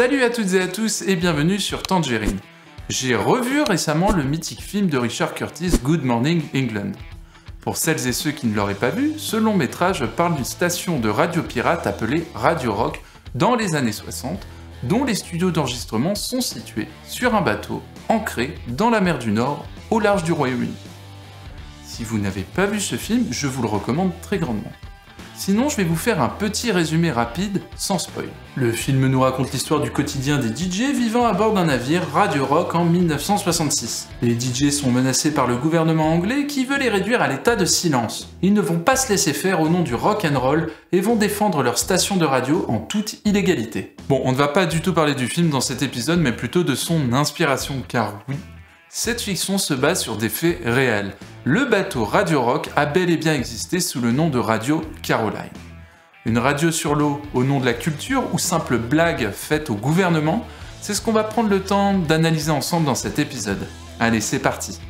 Salut à toutes et à tous et bienvenue sur Tangerine. J'ai revu récemment le mythique film de Richard Curtis, Good Morning England. Pour celles et ceux qui ne l'auraient pas vu, ce long métrage parle d'une station de radio pirate appelée Radio Rock dans les années 60, dont les studios d'enregistrement sont situés sur un bateau ancré dans la mer du Nord, au large du Royaume-Uni. Si vous n'avez pas vu ce film, je vous le recommande très grandement. Sinon, je vais vous faire un petit résumé rapide, sans spoil. Le film nous raconte l'histoire du quotidien des DJ vivant à bord d'un navire Radio Rock en 1966. Les DJ sont menacés par le gouvernement anglais qui veut les réduire à l'état de silence. Ils ne vont pas se laisser faire au nom du rock and roll et vont défendre leur station de radio en toute illégalité. Bon, on ne va pas du tout parler du film dans cet épisode, mais plutôt de son inspiration, car oui, cette fiction se base sur des faits réels. Le bateau Radio Rock a bel et bien existé sous le nom de Radio Caroline. Une radio sur l'eau au nom de la culture ou simple blague faite au gouvernement, c'est ce qu'on va prendre le temps d'analyser ensemble dans cet épisode. Allez, c'est parti.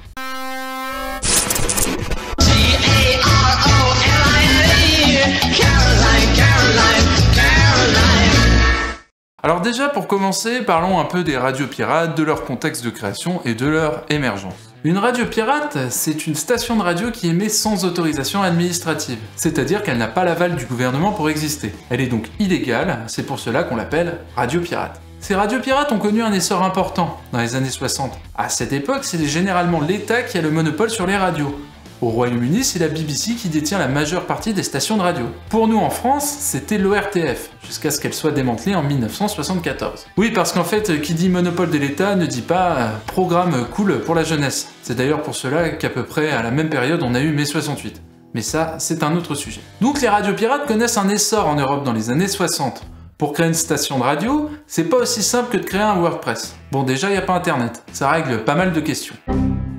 Alors déjà, pour commencer, parlons un peu des radios pirates, de leur contexte de création et de leur émergence. Une radio pirate, c'est une station de radio qui émet sans autorisation administrative, c'est-à-dire qu'elle n'a pas l'aval du gouvernement pour exister. Elle est donc illégale, c'est pour cela qu'on l'appelle radio pirate. Ces radios pirates ont connu un essor important dans les années 60. À cette époque, c'est généralement l'État qui a le monopole sur les radios. Au Royaume-Uni, c'est la BBC qui détient la majeure partie des stations de radio. Pour nous en France, c'était l'ORTF, jusqu'à ce qu'elle soit démantelée en 1974. Oui, parce qu'en fait, qui dit monopole de l'État ne dit pas programme cool pour la jeunesse. C'est d'ailleurs pour cela qu'à peu près à la même période, on a eu mai 68. Mais ça, c'est un autre sujet. Donc les radios pirates connaissent un essor en Europe dans les années 60. Pour créer une station de radio, c'est pas aussi simple que de créer un WordPress. Bon, déjà, il n'y a pas Internet. Ça règle pas mal de questions.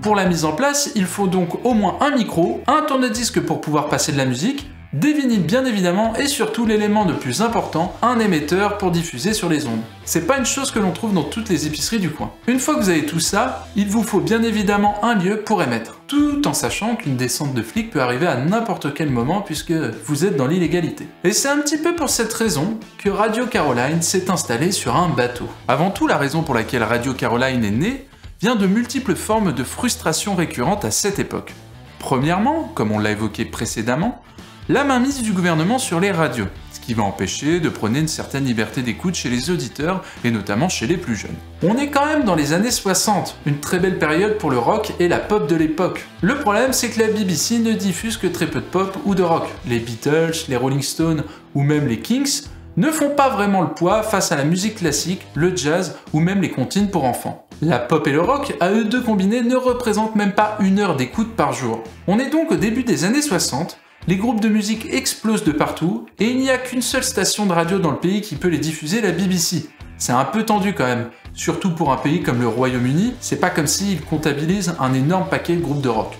Pour la mise en place, il faut donc au moins un micro, un tourne-disque pour pouvoir passer de la musique, des vinyles bien évidemment, et surtout l'élément le plus important, un émetteur pour diffuser sur les ondes. C'est pas une chose que l'on trouve dans toutes les épiceries du coin. Une fois que vous avez tout ça, il vous faut bien évidemment un lieu pour émettre, tout en sachant qu'une descente de flics peut arriver à n'importe quel moment puisque vous êtes dans l'illégalité. Et c'est un petit peu pour cette raison que Radio Caroline s'est installée sur un bateau. Avant tout, la raison pour laquelle Radio Caroline est née vient de multiples formes de frustration récurrentes à cette époque. Premièrement, comme on l'a évoqué précédemment, la mainmise du gouvernement sur les radios, ce qui va empêcher de prôner une certaine liberté d'écoute chez les auditeurs, et notamment chez les plus jeunes. On est quand même dans les années 60, une très belle période pour le rock et la pop de l'époque. Le problème, c'est que la BBC ne diffuse que très peu de pop ou de rock. Les Beatles, les Rolling Stones ou même les Kings ne font pas vraiment le poids face à la musique classique, le jazz ou même les comptines pour enfants. La pop et le rock, à eux deux combinés, ne représentent même pas 1 heure d'écoute par jour. On est donc au début des années 60, les groupes de musique explosent de partout, et il n'y a qu'une seule station de radio dans le pays qui peut les diffuser, la BBC. C'est un peu tendu quand même, surtout pour un pays comme le Royaume-Uni, c'est pas comme s'ils comptabilisent un énorme paquet de groupes de rock.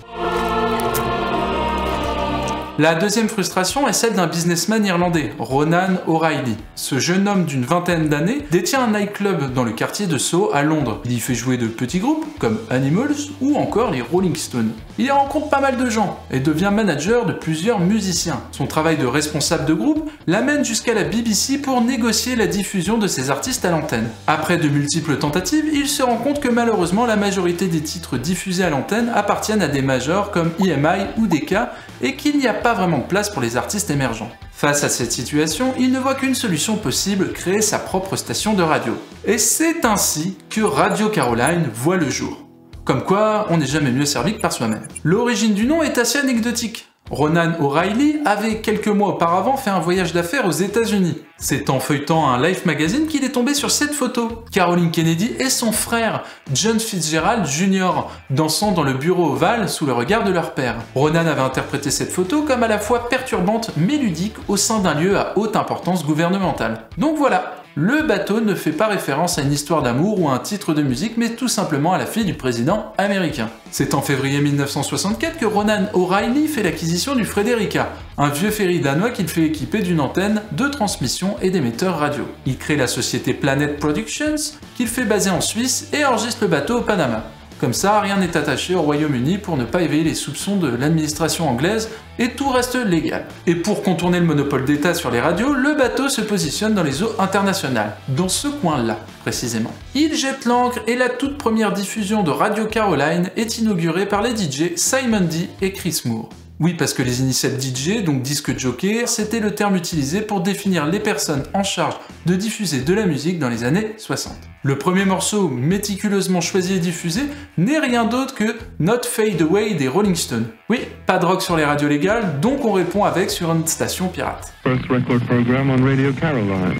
La deuxième frustration est celle d'un businessman irlandais, Ronan O'Reilly. Ce jeune homme d'une vingtaine d'années détient un nightclub dans le quartier de Soho à Londres. Il y fait jouer de petits groupes comme Animals ou encore les Rolling Stones. Il y rencontre pas mal de gens et devient manager de plusieurs musiciens. Son travail de responsable de groupe l'amène jusqu'à la BBC pour négocier la diffusion de ses artistes à l'antenne. Après de multiples tentatives, il se rend compte que malheureusement la majorité des titres diffusés à l'antenne appartiennent à des majors comme EMI ou Decca et qu'il n'y a pas vraiment de place pour les artistes émergents. Face à cette situation, il ne voit qu'une solution possible, créer sa propre station de radio. Et c'est ainsi que Radio Caroline voit le jour. Comme quoi, on n'est jamais mieux servi que par soi-même. L'origine du nom est assez anecdotique. Ronan O'Reilly avait quelques mois auparavant fait un voyage d'affaires aux États-Unis. C'est en feuilletant un Life magazine qu'il est tombé sur cette photo. Caroline Kennedy et son frère, John Fitzgerald Jr., dansant dans le bureau ovale sous le regard de leur père. Ronan avait interprété cette photo comme à la fois perturbante mais ludique au sein d'un lieu à haute importance gouvernementale. Donc voilà, le bateau ne fait pas référence à une histoire d'amour ou à un titre de musique, mais tout simplement à la fille du président américain. C'est en février 1964 que Ronan O'Reilly fait l'acquisition du Frederica, un vieux ferry danois qu'il fait équiper d'une antenne, de transmission et d'émetteurs radio. Il crée la société Planet Productions, qu'il fait baser en Suisse et enregistre le bateau au Panama. Comme ça, rien n'est attaché au Royaume-Uni pour ne pas éveiller les soupçons de l'administration anglaise et tout reste légal. Et pour contourner le monopole d'État sur les radios, le bateau se positionne dans les eaux internationales, dans ce coin-là précisément. Il jette l'ancre et la toute première diffusion de Radio Caroline est inaugurée par les DJ Simon D et Chris Moore. Oui, parce que les initiales DJ, donc disque jockey, c'était le terme utilisé pour définir les personnes en charge de diffuser de la musique dans les années 60. Le premier morceau méticuleusement choisi et diffusé n'est rien d'autre que Not Fade Away des Rolling Stones. Oui, pas de rock sur les radios légales, donc on répond avec sur une station pirate. First record program on Radio Caroline.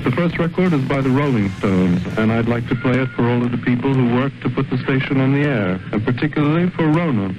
The first record is by the Rolling Stones, and I'd like to play it for all of the people who worked to put the station on the air, and particularly for Ronan.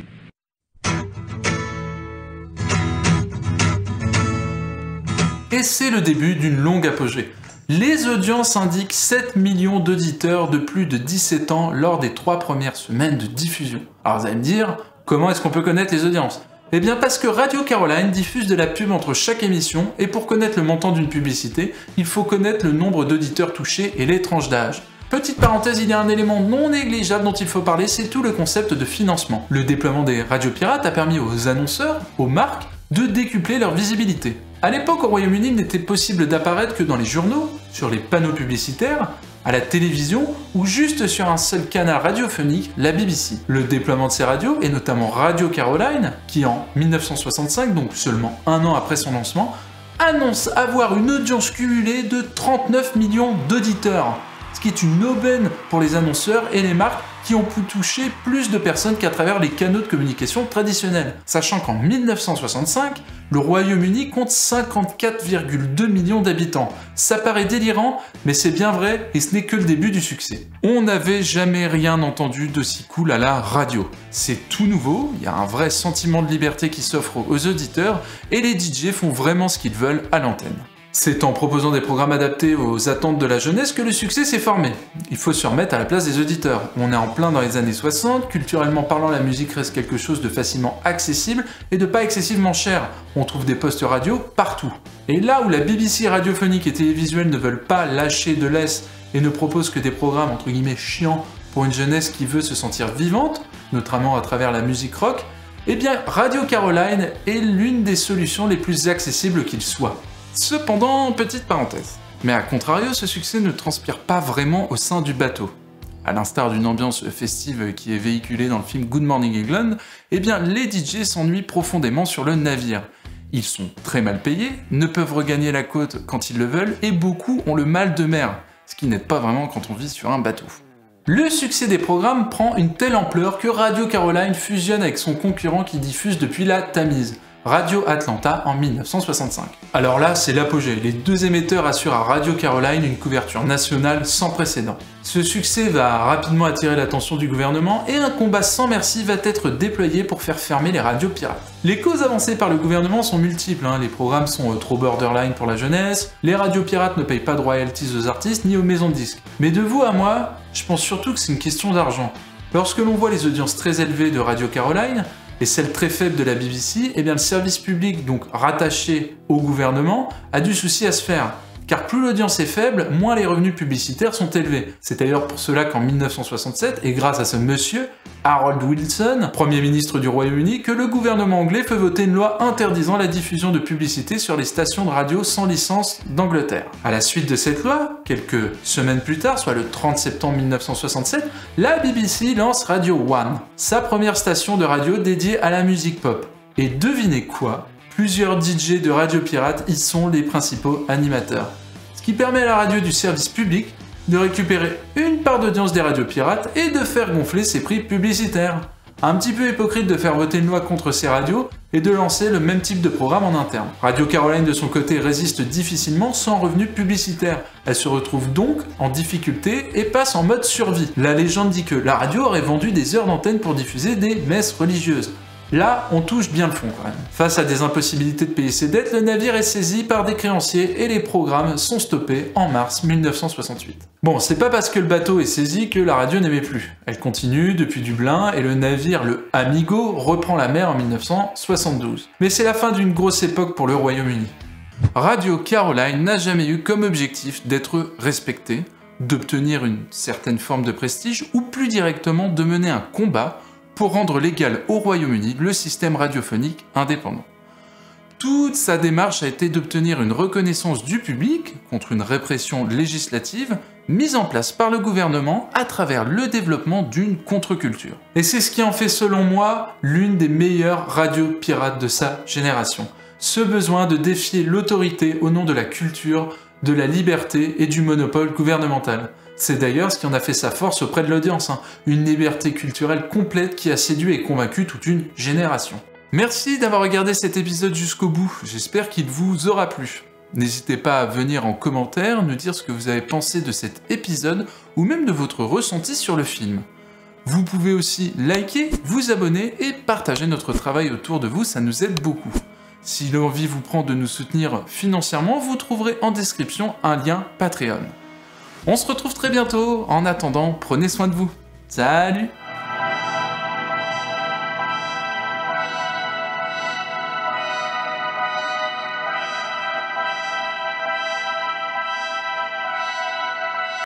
Et c'est le début d'une longue apogée. Les audiences indiquent 7 millions d'auditeurs de plus de 17 ans lors des 3 premières semaines de diffusion. Alors vous allez me dire, comment est-ce qu'on peut connaître les audiences? Eh bien parce que Radio Caroline diffuse de la pub entre chaque émission, et pour connaître le montant d'une publicité, il faut connaître le nombre d'auditeurs touchés et les tranches d'âge. Petite parenthèse, il y a un élément non négligeable dont il faut parler, c'est tout le concept de financement. Le déploiement des radios pirates a permis aux annonceurs, aux marques, de décupler leur visibilité. À l'époque, au Royaume-Uni, il n'était possible d'apparaître que dans les journaux, sur les panneaux publicitaires, à la télévision ou juste sur un seul canal radiophonique, la BBC. Le déploiement de ces radios, et notamment Radio Caroline, qui en 1965, donc seulement un an après son lancement, annonce avoir une audience cumulée de 39 millions d'auditeurs, ce qui est une aubaine pour les annonceurs et les marques qui ont pu toucher plus de personnes qu'à travers les canaux de communication traditionnels. Sachant qu'en 1965, le Royaume-Uni compte 54,2 millions d'habitants. Ça paraît délirant, mais c'est bien vrai et ce n'est que le début du succès. On n'avait jamais rien entendu d'aussi cool à la radio. C'est tout nouveau, il y a un vrai sentiment de liberté qui s'offre aux auditeurs et les DJ font vraiment ce qu'ils veulent à l'antenne. C'est en proposant des programmes adaptés aux attentes de la jeunesse que le succès s'est formé. Il faut se remettre à la place des auditeurs. On est en plein dans les années 60, culturellement parlant la musique reste quelque chose de facilement accessible et de pas excessivement cher. On trouve des postes radio partout. Et là où la BBC radiophonique et télévisuelle ne veulent pas lâcher de l'ess et ne proposent que des programmes entre guillemets chiants pour une jeunesse qui veut se sentir vivante, notamment à travers la musique rock, eh bien Radio Caroline est l'une des solutions les plus accessibles qu'il soit. Cependant, petite parenthèse. Mais à contrario, ce succès ne transpire pas vraiment au sein du bateau. À l'instar d'une ambiance festive qui est véhiculée dans le film Good Morning England, eh bien les DJ s'ennuient profondément sur le navire. Ils sont très mal payés, ne peuvent regagner la côte quand ils le veulent, et beaucoup ont le mal de mer, ce qui n'aide pas vraiment quand on vit sur un bateau. Le succès des programmes prend une telle ampleur que Radio Caroline fusionne avec son concurrent qui diffuse depuis la Tamise, Radio Atlanta en 1965. Alors là, c'est l'apogée. Les deux émetteurs assurent à Radio Caroline une couverture nationale sans précédent. Ce succès va rapidement attirer l'attention du gouvernement et un combat sans merci va être déployé pour faire fermer les radios pirates. Les causes avancées par le gouvernement sont multiples, les programmes sont trop borderline pour la jeunesse, les radios pirates ne payent pas de royalties aux artistes ni aux maisons de disques. Mais de vous à moi, je pense surtout que c'est une question d'argent. Lorsque l'on voit les audiences très élevées de Radio Caroline, et celle très faible de la BBC, eh bien le service public, donc rattaché au gouvernement, a du souci à se faire. Car plus l'audience est faible, moins les revenus publicitaires sont élevés. C'est d'ailleurs pour cela qu'en 1967, et grâce à ce monsieur, Harold Wilson, Premier ministre du Royaume-Uni, que le gouvernement anglais fait voter une loi interdisant la diffusion de publicité sur les stations de radio sans licence d'Angleterre. À la suite de cette loi, quelques semaines plus tard, soit le 30 septembre 1967, la BBC lance Radio One, sa première station de radio dédiée à la musique pop. Et devinez quoi ? Plusieurs DJ de radio pirate y sont les principaux animateurs. Ce qui permet à la radio du service public de récupérer une part d'audience des radios pirates et de faire gonfler ses prix publicitaires. Un petit peu hypocrite de faire voter une loi contre ces radios et de lancer le même type de programme en interne. Radio Caroline de son côté résiste difficilement sans revenus publicitaires. Elle se retrouve donc en difficulté et passe en mode survie. La légende dit que la radio aurait vendu des heures d'antenne pour diffuser des messes religieuses. Là, on touche bien le fond quand même. Face à des impossibilités de payer ses dettes, le navire est saisi par des créanciers et les programmes sont stoppés en mars 1968. Bon, c'est pas parce que le bateau est saisi que la radio n'aimait plus. Elle continue depuis Dublin et le navire, le Amigo, reprend la mer en 1972. Mais c'est la fin d'une grosse époque pour le Royaume-Uni. Radio Caroline n'a jamais eu comme objectif d'être respectée, d'obtenir une certaine forme de prestige ou plus directement de mener un combat pour rendre légal au Royaume-Uni le système radiophonique indépendant. Toute sa démarche a été d'obtenir une reconnaissance du public contre une répression législative mise en place par le gouvernement à travers le développement d'une contre-culture. Et c'est ce qui en fait selon moi l'une des meilleures radios pirates de sa génération. Ce besoin de défier l'autorité au nom de la culture, de la liberté et du monopole gouvernemental. C'est d'ailleurs ce qui en a fait sa force auprès de l'audience, une liberté culturelle complète qui a séduit et convaincu toute une génération. Merci d'avoir regardé cet épisode jusqu'au bout, j'espère qu'il vous aura plu. N'hésitez pas à venir en commentaire nous dire ce que vous avez pensé de cet épisode ou même de votre ressenti sur le film. Vous pouvez aussi liker, vous abonner et partager notre travail autour de vous, ça nous aide beaucoup. Si l'envie vous prend de nous soutenir financièrement, vous trouverez en description un lien Patreon. On se retrouve très bientôt, en attendant, prenez soin de vous. Salut!